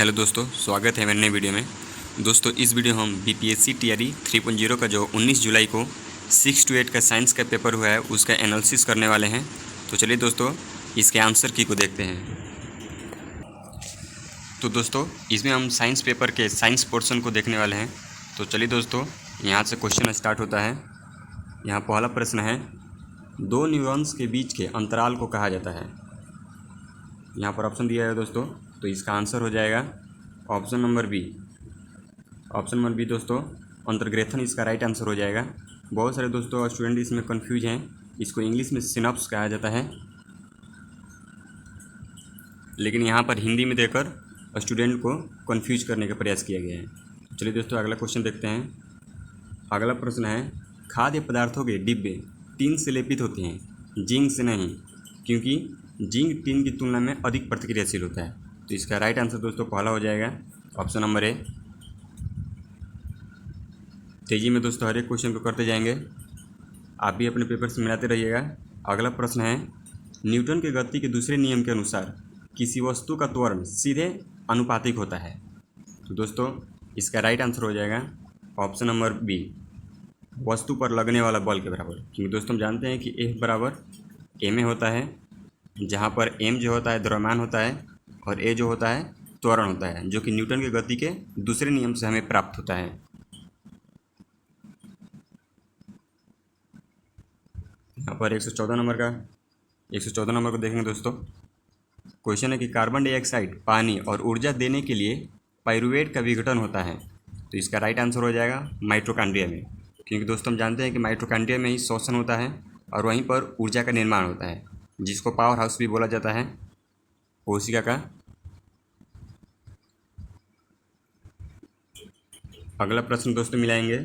Hello दोस्तों, स्वागत है मेरे नए वीडियो में। दोस्तों इस वीडियो हम बीपीएससी टीआरई 3.0 का जो 19 जुलाई को 6 to 8 का साइंस का पेपर हुआ है उसका एनालिसिस करने वाले हैं। तो चलिए दोस्तों इसके आंसर की को देखते हैं। तो दोस्तों इसमें हम साइंस पेपर के साइंस पोर्शन को देखने वाले हैं। तो चलिए दोस्तों यहाँ से क्वेश्चन स्टार्ट होता है। यहाँ पहला प्रश्न है, दो न्यूरॉन्स के बीच के अंतराल को कहा जाता है। यहाँ पर ऑप्शन दिया है दोस्तों, तो इसका आंसर हो जाएगा option number B. Option number B दोस्तों, अंतर्ग्रेथन इसका राइट आंसर हो जाएगा। बहुत सारे दोस्तों स्टूडेंट इसमें कंफ्यूज हैं, इसको इंग्लिश में सिनप्स कहा जाता है, लेकिन यहाँ पर हिंदी में देकर स्टूडेंट को कंफ्यूज करने का प्रयास किया गया है। चलिए दोस्तों अगला क्वेश्चन देखते हैं। अगला प्रश्न है, खाद्य पदार्थों के डिब्बे टीन से लेपित होते हैं, जिंक से नहीं, क्योंकि जिंक टीन की तुलना में अधिक प्रतिक्रियाशील होता है। तो इसका राइट आंसर दोस्तों पहला हो जाएगा ऑप्शन नंबर ए। तेजी में दोस्तों हर एक क्वेश्चन को करते जाएंगे, आप भी अपने पेपर से मिलाते रहिएगा। अगला प्रश्न है, न्यूटन के गति के दूसरे नियम के अनुसार किसी वस्तु का त्वरण सीधे अनुपातिक होता है। तो दोस्तों इसका राइट आंसर हो जाएगा ऑप्शन नंबर बी, वस्तु पर लगने वाला बल के बराबर। क्योंकि दोस्तों हम जानते हैं कि F बराबर m में होता है, जहाँ पर m जो होता है द्रव्यमान होता है और a जो होता है त्वरण होता है, जो कि न्यूटन के गति के दूसरे नियम से हमें प्राप्त होता है। यहाँ पर 114 नंबर को देखेंगे दोस्तों। क्वेश्चन है कि कार्बन डाइऑक्साइड, पानी और ऊर्जा देने के लिए पाइरूवेट का विघटन होता है। तो इसका राइट आंसर हो जाएगा माइटोकॉन्ड्रिया में, क्योंकि दोस्तों हम जानते हैं कि माइटोकॉन्ड्रिया में ही श्वसन होता है और वहीं पर ऊर्जा का निर्माण होता है, जिसको पावर हाउस भी बोला जाता है कोशिका का। अगला प्रश्न दोस्तों मिलाएंगे।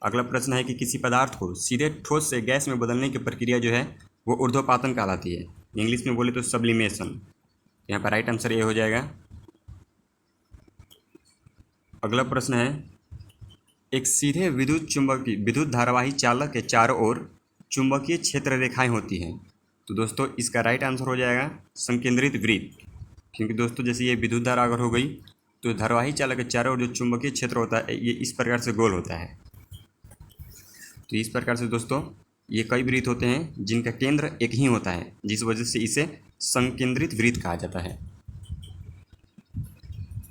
अगला प्रश्न है कि किसी पदार्थ को सीधे ठोस से गैस में बदलने की प्रक्रिया जो है वो ऊर्ध्वपातन कहलाती है, इंग्लिश में बोले तो सब्लिमेशन। यहाँ पर राइट आंसर ये हो जाएगा। अगला प्रश्न है, एक सीधे विद्युत धारावाही चालक के चारों ओर चुंबकीय क्षेत्र रेखाएं होती हैं। तो दोस्तों इसका राइट आंसर हो जाएगा संकेंद्रित वृत्त, क्योंकि दोस्तों जैसे ये विद्युत धारा अगर हो गई तो धारावाही चालक के चारों ओर जो चुंबकीय क्षेत्र होता है ये इस प्रकार से गोल होता है। तो इस प्रकार से दोस्तों ये कई वृत्त होते हैं जिनका केंद्र एक ही होता है, जिस वजह से इसे संकेंद्रित वृत्त कहा जाता है।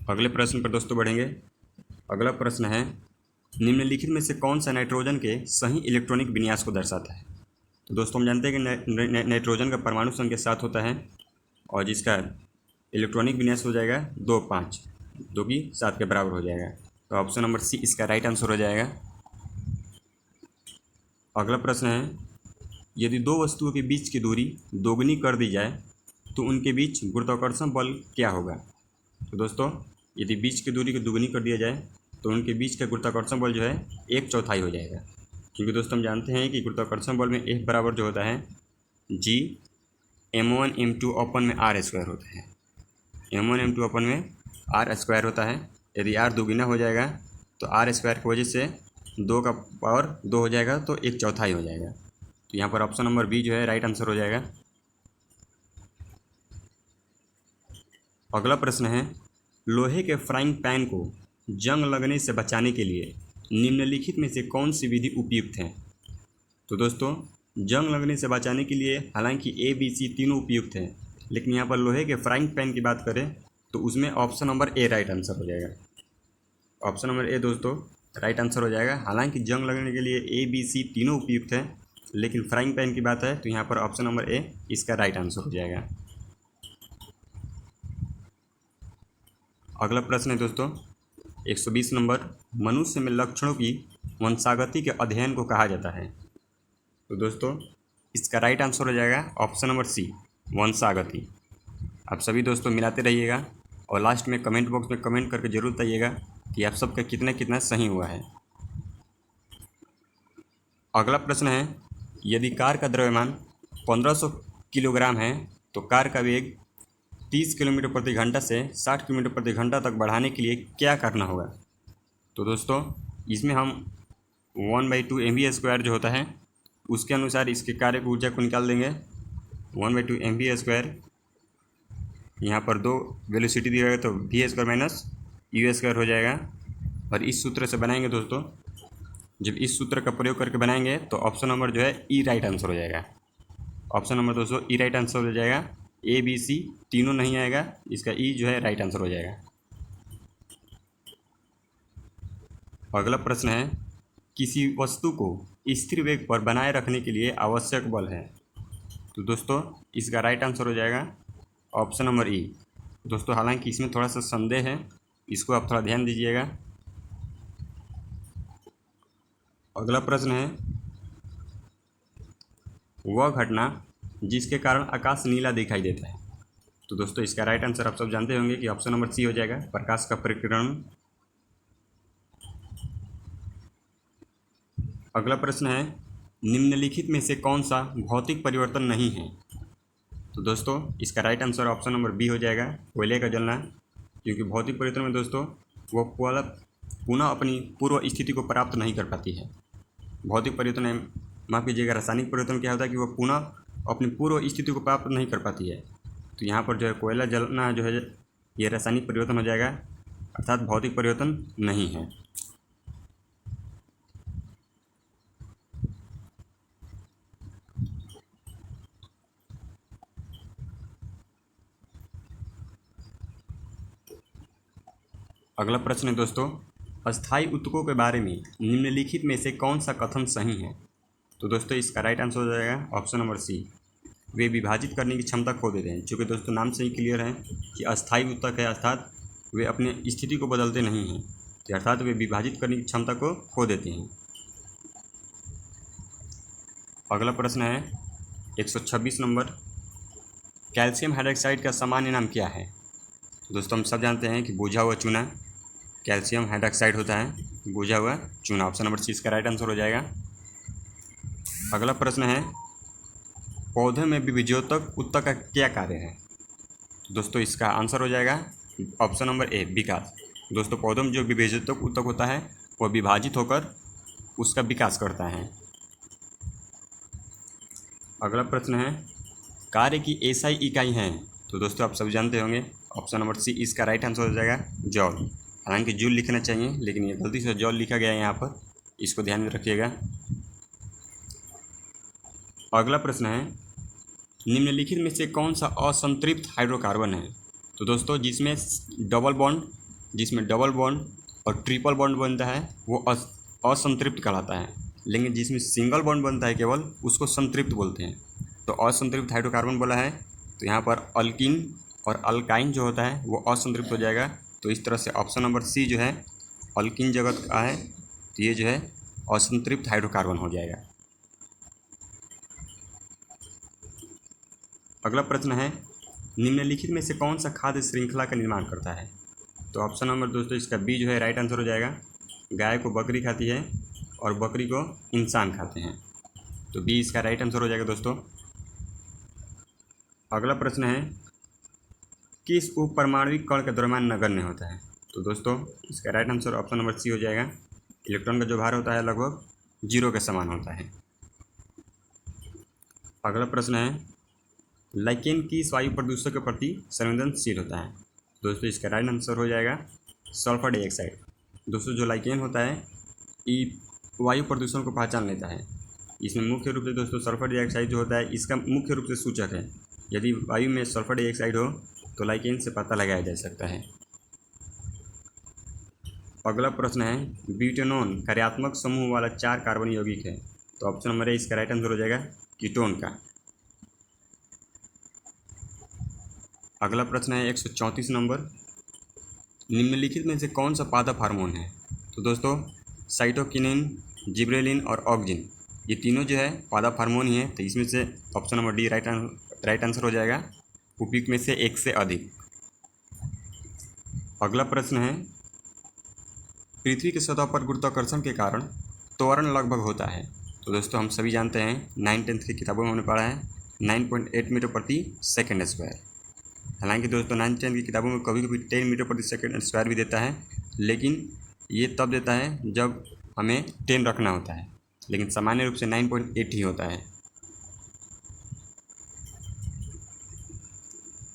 अगले प्रश्न पर दोस्तों बढ़ेंगे। अगला प्रश्न है, निम्नलिखित में से कौन सा नाइट्रोजन के सही इलेक्ट्रॉनिक विन्यास को दर्शाता है। तो दोस्तों हम जानते हैं कि नाइट्रोजन का परमाणु संख्या 7 होता है और जिसका इलेक्ट्रॉनिक विन्यास हो जाएगा 2,5, जो कि 7 के बराबर हो जाएगा। तो ऑप्शन नंबर सी इसका राइट आंसर हो जाएगा। अगला प्रश्न है, यदि दो वस्तुओं के बीच की दूरी दोगुनी कर दी जाए तो उनके बीच गुरुत्वाकर्षण बल क्या होगा। तो दोस्तों यदि बीच की दूरी को दोगुनी कर दिया जाए तो उनके बीच का गुरुत्वाकर्षण बल जो है 1/4 हो जाएगा, क्योंकि दोस्तों हम जानते हैं कि गुरुत्वाकर्षण बल में F बराबर जो होता है G m1 m2 अपन में r² होता है। m1 m2 अपन में r² होता है। यदि r दोगुना हो जाएगा तो r² की वजह से 2 का पावर 2 हो जाएगा, तो 1/4 हो जाएगा। तो यहाँ पर ऑप्शन नंबर बी जो है राइट आंसर हो जाएगा। अगला प्रश्न है, लोहे के फ्राइंग पैन को जंग लगने से बचाने के लिए निम्नलिखित में से कौन सी विधि उपयुक्त है। तो दोस्तों जंग लगने से बचाने के लिए हालांकि A, B, C तीनों उपयुक्त हैं, लेकिन यहाँ पर लोहे के फ्राइंग पैन की बात करें तो उसमें option number A right answer हो जाएगा। ऑप्शन नंबर ए दोस्तों राइट आंसर हो जाएगा। हालांकि जंग लगने के लिए A, B, C तीनों उपयुक्त हैं, लेकिन फ्राइंग पैन की बात है तो यहाँ पर ऑप्शन नंबर ए इसका राइट आंसर हो जाएगा। अगला प्रश्न है दोस्तों 120 नंबर, मनुष्य में लक्षणों की वंशागति के अध्ययन को कहा जाता है। तो दोस्तों इसका राइट आंसर हो जाएगा ऑप्शन नंबर सी, वंशागति। आप सभी दोस्तों मिलाते रहिएगा और लास्ट में कमेंट बॉक्स में कमेंट करके जरूर बताइएगा कि आप सबका कितना सही हुआ है। अगला प्रश्न है, यदि कार का द्रव्यमान 1500 किलोग्राम है तो कार का वेग 30 किलोमीटर प्रति घंटा से 60 किलोमीटर प्रति घंटा तक बढ़ाने के लिए क्या करना होगा। तो दोस्तों इसमें हम 1/2 mv² जो होता है उसके अनुसार इसके कार्य की ऊर्जा को निकाल देंगे। 1/2 mv² यहाँ पर दो वेलोसिटी दिया गया तो V square minus U square हो जाएगा। और इस सूत्र से बनाएंगे दोस्तों, जब इस सूत्र का प्रयोग करके बनाएंगे तो ऑप्शन नंबर जो है ई राइट आंसर हो जाएगा। ऑप्शन नंबर दोस्तों ई राइट आंसर हो जाएगा। ए बी सी तीनों नहीं आएगा, इसका ई जो है राइट आंसर हो जाएगा। अगला प्रश्न है, किसी वस्तु को स्थिर वेग पर बनाए रखने के लिए आवश्यक बल है। तो दोस्तों इसका राइट आंसर हो जाएगा ऑप्शन नंबर ई। दोस्तों हालांकि इसमें थोड़ा सा संदेह है, इसको आप थोड़ा ध्यान दीजिएगा। अगला प्रश्न है, वह घटना जिसके कारण आकाश नीला दिखाई देता है। तो दोस्तों इसका राइट आंसर आप सब जानते होंगे कि ऑप्शन नंबर सी हो जाएगा, प्रकाश का परिक्रण। अगला प्रश्न है, निम्नलिखित में से कौन सा भौतिक परिवर्तन नहीं है। तो दोस्तों इसका right answer option number B हो जाएगा, कोयले का जलना। क्योंकि भौतिक परिवर्तन में दोस्तों वो पुनः अपनी पूर्व स्थिति को प्राप्त नहीं कर पाती है। भौतिक परिवर्तन, माफ़ कीजिएगा, रासायनिक परिवर्तन क्या होता है कि वह पुनः अपनी पूर्व स्थिति को प्राप्त नहीं कर पाती है। तो यहाँ पर जो है कोयला जलना जो है ये रासायनिक परिवर्तन हो जाएगा, अर्थात भौतिक परिवर्तन नहीं है। अगला प्रश्न है दोस्तों, अस्थायी ऊतकों के बारे में निम्नलिखित में से कौन सा कथन सही है। तो दोस्तों इसका राइट आंसर हो जाएगा ऑप्शन नंबर सी, वे विभाजित करने की क्षमता खो देते हैं। चूँकि दोस्तों नाम से ही क्लियर है कि अस्थायी ऊतक है, अर्थात वे अपने स्थिति को बदलते नहीं हैं, तो अर्थात वे विभाजित करने की क्षमता को खो देते हैं। अगला प्रश्न है 126 नंबर, कैल्शियम हाइड्रोक्साइड का सामान्य नाम क्या है। दोस्तों हम सब जानते हैं कि बुझा हुआ चूना कैल्शियम हाइड्रोक्साइड होता है, बुझा हुआ चूना। ऑप्शन नंबर सी इसका राइट आंसर हो जाएगा। अगला प्रश्न है, पौधे में विभेजोतक ऊतक का क्या कार्य है। दोस्तों इसका आंसर हो जाएगा ऑप्शन नंबर ए, विकास। दोस्तों पौधों में जो विभेजोतक ऊतक होता है वह विभाजित होकर उसका विकास करता है। अगला प्रश्न है, कार्य की एसआई इकाई है। तो दोस्तों आप सब जानते होंगे, ऑप्शन नंबर सी इसका राइट आंसर हो जाएगा जॉल। हालांकि जूल लिखना चाहिए लेकिन ये गलती से जॉल लिखा गया है यहाँ पर, इसको ध्यान में रखिएगा। अगला प्रश्न है, निम्नलिखित में से कौन सा असंतृप्त हाइड्रोकार्बन है। तो दोस्तों जिसमें डबल बॉन्ड और ट्रिपल बॉन्ड बनता है वो असंतृप्त कहलाता है, लेकिन जिसमें सिंगल बॉन्ड बनता है केवल उसको संतृप्त बोलते हैं। तो असंतृप्त हाइड्रोकार्बन बोला है, तो यहाँ पर अल्किन और अल्काइन जो होता है वो असंतृप्त हो जाएगा। तो इस तरह से ऑप्शन नंबर सी जो है अल्किन जगत का है, तो ये जो है असंतृप्त हाइड्रोकार्बन हो जाएगा। अगला प्रश्न है, निम्नलिखित में से कौन सा खाद्य श्रृंखला का निर्माण करता है। तो ऑप्शन नंबर दोस्तों इसका बी जो है राइट आंसर हो जाएगा, गाय को बकरी खाती है और बकरी को इंसान खाते हैं। तो बी इसका राइट आंसर हो जाएगा दोस्तों। अगला प्रश्न है, किस उपपरमाणविक कण का द्रव्यमान नगण्य होता है। तो दोस्तों इसका right answer option number C हो जाएगा, इलेक्ट्रॉन का जो भार होता है लगभग 0 के समान होता है। अगला प्रश्न है, लाइकेन किस वायु प्रदूषक के प्रति संवेदनशील होता है। दोस्तों इसका राइट आंसर हो जाएगा सल्फर डाइऑक्साइड। दोस्तों जो लाइकेन होता है ये वायु प्रदूषण को पहचान लेता है। इसमें मुख्य रूप से दोस्तों सल्फर डाइऑक्साइड जो होता है इसका मुख्य रूप से सूचक है। यदि वायु में सल्फर डाइऑक्साइड हो तो लाइकेन से पता लगाया जा सकता है। अगला प्रश्न है, ब्यूटेनॉन कार्यात्मक समूह वाला 4 कार्बन यौगिक है। तो ऑप्शन नंबर ए इसका राइट आंसर हो जाएगा कीटोन का। अगला प्रश्न है 134 नंबर, निम्नलिखित में से कौन सा पादप हार्मोन है। तो दोस्तों साइटोकिनिन, जिब्रेलिन और ऑक्सिन ये तीनों जो है पादप हार्मोन ही है। तो इसमें से option number D right answer हो जाएगा, उपयुक्त में से एक से अधिक। अगला प्रश्न है, पृथ्वी की सतह पर गुरुत्वाकर्षण के कारण त्वरण लगभग होता है। तो दोस्तों हम सभी जानते हैं 9th-10th की किताबों में हमने पढ़ा है 9.8 मीटर प्रति सेकेंड स्क्वायर। हालांकि दोस्तों 9th-10th की किताबों में कभी कभी 10 मीटर प्रति सेकेंड स्क्वायर भी देता है, लेकिन ये तब देता है जब हमें 10 रखना होता है, लेकिन सामान्य रूप से 9.8 ही होता है।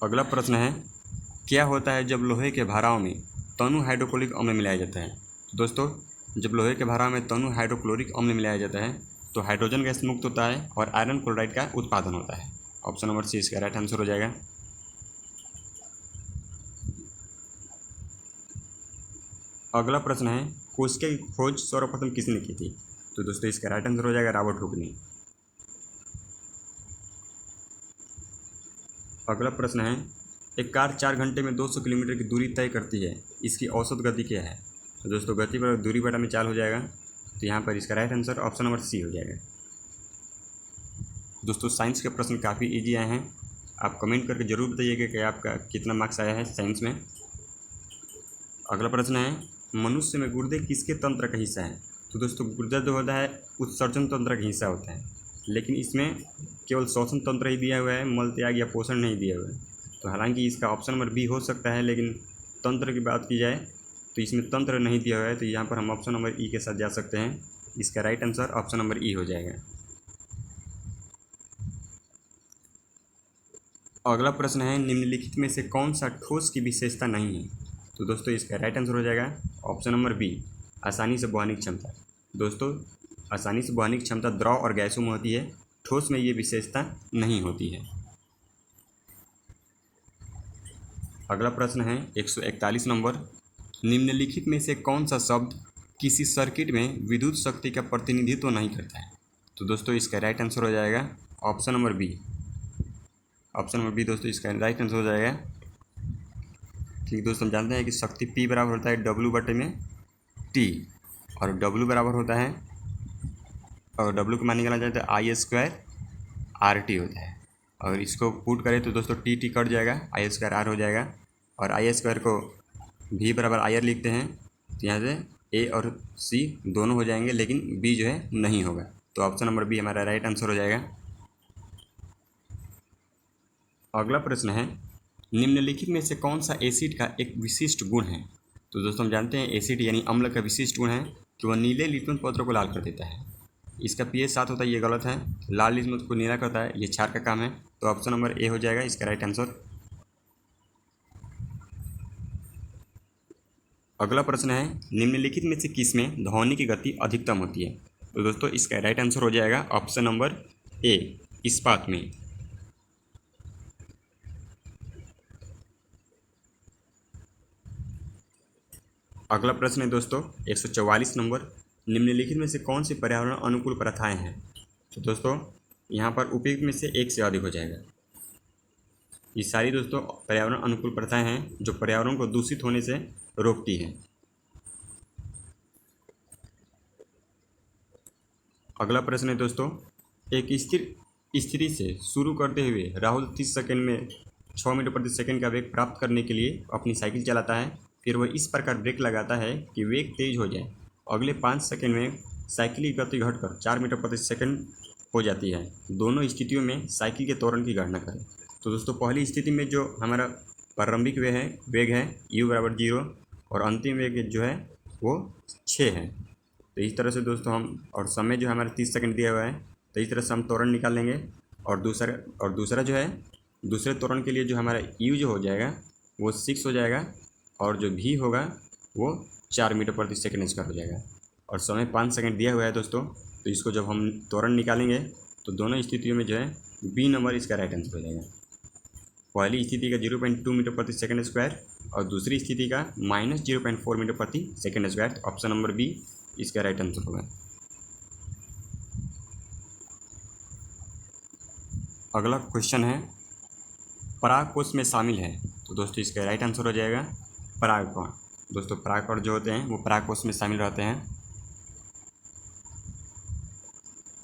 अगला प्रश्न है, क्या होता है जब लोहे के भराव में तनु हाइड्रोक्लोरिक अम्ल मिलाया जाता है? तो दोस्तों, जब लोहे के भराव में तनु हाइड्रोक्लोरिक अम्ल मिलाया जाता है तो हाइड्रोजन गैस मुक्त होता है और आयरन क्लोराइड का उत्पादन होता है। ऑप्शन नंबर सी इसका राइट आंसर हो जाएगा। अगला प्रश्न है, कोशिका की खोज सर्वप्रथम किसने की थी? तो दोस्तों इसका राइट आंसर हो जाएगा रॉबर्ट हुक ने। अगला प्रश्न है, एक कार 4 घंटे में 200 किलोमीटर की दूरी तय करती है, इसकी औसत गति क्या है? तो दोस्तों गति पर दूरी बटा में चाल हो जाएगा, तो यहाँ पर इसका right answer option number C हो जाएगा। दोस्तों साइंस के प्रश्न काफ़ी इजी आए हैं, आप कमेंट करके ज़रूर बताइएगा कि आपका कितना मार्क्स आया है साइंस में। अगला प्रश्न है, मनुष्य में गुर्दे किसके तंत्र का हिस्सा है? तो दोस्तों गुर्दा जो होता है उत्सर्जन तंत्र का हिस्सा होता है, लेकिन इसमें केवल श्वसन तंत्र ही दिया हुआ है, मल त्याग या पोषण नहीं दिया हुआ है। तो हालांकि इसका ऑप्शन नंबर बी हो सकता है, लेकिन तंत्र की बात की जाए तो इसमें तंत्र नहीं दिया हुआ है, तो यहाँ पर हम ऑप्शन नंबर ई के साथ जा सकते हैं। इसका राइट आंसर ऑप्शन नंबर ई हो जाएगा। अगला प्रश्न है, निम्नलिखित में से कौन सा ठोस की विशेषता नहीं है? तो दोस्तों इसका राइट आंसर हो जाएगा ऑप्शन नंबर बी, आसानी से बहने की क्षमता। दोस्तों आसानी से बहने की क्षमता द्रव और गैसों में होती है, ठोस में ये विशेषता नहीं होती है। अगला प्रश्न है 141 नंबर, निम्नलिखित में से कौन सा शब्द किसी सर्किट में विद्युत शक्ति का प्रतिनिधित्व नहीं करता है? तो दोस्तों इसका राइट आंसर हो जाएगा option number B. Option number B दोस्तों इसका राइट आंसर हो जाएगा। ठीक दोस्तों, हम जानते हैं कि शक्ति P बराबर होता है W बटे में T, और W बराबर होता है, और W को मान निकाला जाए तो I² RT होता है। और इसको पुट करें तो दोस्तों T कट जाएगा, I² R हो जाएगा, और I² को V बराबर IR लिखते हैं, तो यहाँ से A और C दोनों हो जाएंगे, लेकिन B जो है नहीं होगा, तो ऑप्शन नंबर बी हमारा राइट आंसर हो जाएगा। अगला प्रश्न है, निम्नलिखित में से कौन सा एसिड का एक विशिष्ट गुण है? तो दोस्तों हम जानते हैं एसिड यानी अम्ल का विशिष्ट गुण है कि वह नीले लिट्मस पत्र को लाल कर देता है। इसका pH 7 होता है, ये गलत है। लाल लिट्मस को नीला करता है, ये क्षार का काम है, तो ऑप्शन नंबर ए हो जाएगा इसका राइट आंसर। अगला प्रश्न है, निम्नलिखित में से किस में ध्वनि की गति अधिकतम होती है? तो दोस्तों इसका राइट आंसर हो जाएगा ऑप्शन नंबर ए, इस्पात में। अगला प्रश्न है दोस्तों 144 नंबर, निम्नलिखित में से कौन सी पर्यावरण अनुकूल प्रथाएं हैं? तो दोस्तों यहाँ पर उपयुक्त में से एक से अधिक हो जाएगा। ये सारी दोस्तों पर्यावरण अनुकूल प्रथाएं हैं जो पर्यावरण को दूषित होने से रोकती हैं। अगला प्रश्न है दोस्तों, एक स्थिर स्थिति से शुरू करते हुए राहुल 30 सेकंड में 6 मीटर प्रति सेकंड का वेग प्राप्त करने के लिए अपनी साइकिल चलाता है। फिर वह इस प्रकार ब्रेक लगाता है कि वेग तेज हो जाए। अगले 5 सेकंड में साइकिल की गति घटकर 4 मीटर प्रति सेकंड हो जाती है। दोनों स्थितियों में साइकिल के त्वरण की गणना करें। तो दोस्तों पहली स्थिति में जो हमारा प्रारंभिक वेग है u बराबर 0, और अंतिम वेग जो है वो 6 है। तो इस तरह से दोस्तों हम, और समय जो है हमारा 30 सेकंड दिया हुआ है, तो इस तरह से हम त्वरण निकाल लेंगे। और दूसरा जो है, दूसरे त्वरण के लिए जो हमारा u जो हो जाएगा वो 6 हो जाएगा, और जो v होगा वो 4 मीटर प्रति सेकंड स्क्वायर हो जाएगा, और समय 5 सेकंड दिया हुआ है दोस्तों। तो इसको जब हम त्वरण निकालेंगे तो दोनों स्थितियों में जो है बी नंबर इसका राइट आंसर हो जाएगा। पहली स्थिति का 0.2 मीटर प्रति सेकंड स्क्वायर, और दूसरी स्थिति का -0.4 मीटर प्रति second square. Option number B इसका राइट आंसर होगा। अगला क्वेश्चन है, परागकोश में शामिल है? तो दोस्तों इसका राइट आंसर हो जाएगा परागकण। दोस्तों परागकण जो होते हैं वो परागकोश में शामिल रहते हैं।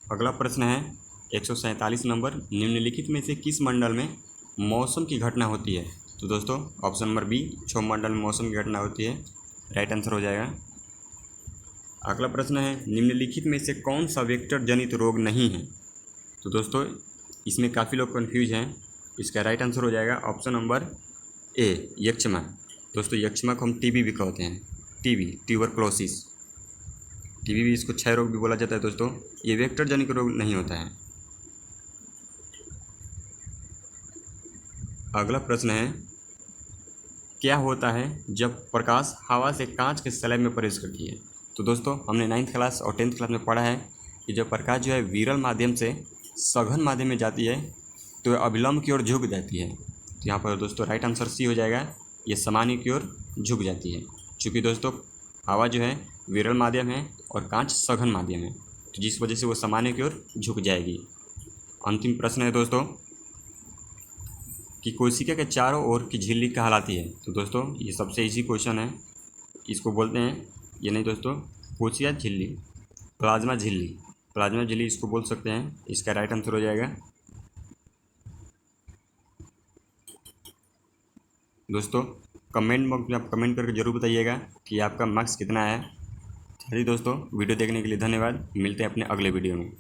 अगला प्रश्न है 147 नंबर, निम्नलिखित में से किस मंडल में मौसम की घटना होती है? तो दोस्तों ऑप्शन नंबर बी, क्षोभमंडल में मौसम की घटना होती है, राइट आंसर हो जाएगा। अगला प्रश्न है, निम्नलिखित में से कौन सा वेक्टर जनित रोग नहीं है? तो दोस्तों इसमें काफ़ी लोग कन्फ्यूज हैं, इसका राइट आंसर हो जाएगा ऑप्शन नंबर ए, यक्ष्मा। दोस्तों यक्ष्मा को हम टीबी भी कहते हैं, टीबी ट्यूबरक्लोसिस, टीबी भी, इसको क्षय रोग भी बोला जाता है। दोस्तों ये वेक्टर जनित रोग नहीं होता है। अगला प्रश्न है, क्या होता है जब प्रकाश हवा से कांच के स्लैब में प्रवेश करती है। तो दोस्तों हमने 9th क्लास और 10th क्लास में पढ़ा है कि जब प्रकाश जो है विरल माध्यम से सघन माध्यम में जाती है तो अभिलंब की ओर झुक जाती है। तो यहाँ पर दोस्तों राइट आंसर सी हो जाएगा, ये सामान्य की ओर झुक जाती है। चूँकि दोस्तों हवा जो है विरल माध्यम है और कांच सघन माध्यम है, तो जिस वजह से वो सामान्य की ओर झुक जाएगी। अंतिम प्रश्न है दोस्तों कि कोशिका के चारों ओर की झिल्ली कहलाती है। तो दोस्तों ये सबसे इजी क्वेश्चन है, इसको बोलते हैं, ये नहीं दोस्तों, कोशिका झिल्ली, प्लाज्मा झिल्ली, प्लाज्मा झिल्ली इसको बोल सकते हैं। इसका राइट आंसर हो जाएगा। दोस्तों कमेंट बॉक्स में आप कमेंट करके ज़रूर बताइएगा कि आपका मार्क्स कितना है। चलिए दोस्तों, वीडियो देखने के लिए धन्यवाद। मिलते हैं अपने अगले वीडियो में।